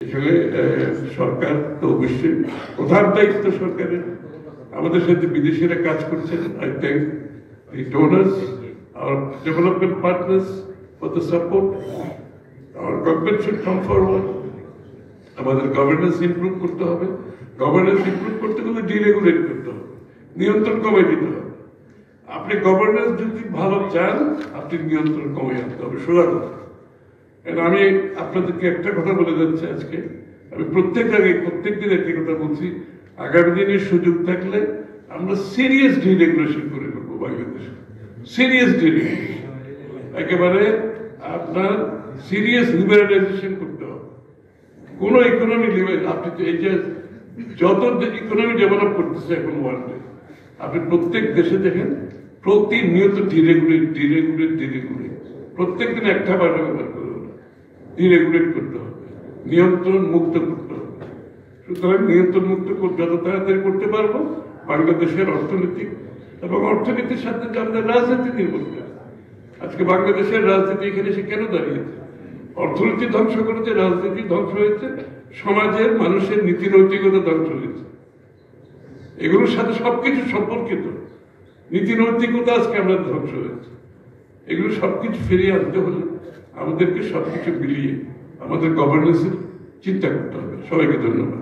আসলে সরকার তো অবশ্যই প্রধান দায়িত্ব সরকারের। আমাদের সাথে বিদেশিরা কাজ করছেন। I thank the donors, our development partners for the support. Our government should come forward. আমাদের গভর্নেন্স ইমপ্রুভ করতে হবে। গভর্নেন্স ইমপ্রুভ করতে গেলে ডিরেগুলেট করতে হবে, নিয়ন্ত্রণ কমাই দিতে হবে। আপনি গভর্নেন্স যদি ভালো চান, আপনি নিয়ন্ত্রণ কমাই আনতে হবে, সোজা কথা। আমি আপনাদেরকে একটা কথা বলে যাচ্ছি আজকে, আমি প্রত্যেক দিন একটি কথা বলছি, আগামী দিনের সুযোগ থাকলে আমরা সিরিয়াস ডিরেগুলেশন করে নেবো বাংলাদেশে। সিরিয়াস ডিরেগুলেশন, একেবারে আপনার সিরিয়াস লিবারালাইজেশন করতে হবে। কোন ইকোনমি আপনি এই যে যত ইকোনমি ডেভেলপ করতেছে এখন ওয়ার্ল্ডে, আপনি প্রত্যেক দেশে দেখেন প্রতিনিয়ত ডিরেগুলেট প্রত্যেক দিন একটা বার ব্যবহার করবে, ডিরেগুলেট করতে হবে, নিয়ন্ত্রণ মুক্ত করতে হবে। সুতরাং নিয়ন্ত্রণ মুক্ত যত তাড়াতাড়ি করতে পারবো, বাংলাদেশের অর্থনীতি এবং অর্থনীতির সাথে যে আমাদের রাজনীতি নির্ভর করে। আজকে বাংলাদেশের রাজনীতি এখানে সে কেন দাঁড়িয়েছে? অর্থনীতি ধ্বংস করেছে, রাজনীতি ধ্বংস হয়েছে, সমাজের মানুষের নীতি নৈতিকতা ধ্বংস হয়েছে। এগুলোর সাথে সবকিছু সম্পর্কিত। নীতি নৈতিকতা আজকে আমাদের ধ্বংস হয়েছে। এগুলো সবকিছু ফিরিয়ে আনতে হলে আমাদেরকে সবকিছু মিলিয়ে আমাদের গভর্নেন্সের চিন্তা করতে হবে। সবাইকে ধন্যবাদ।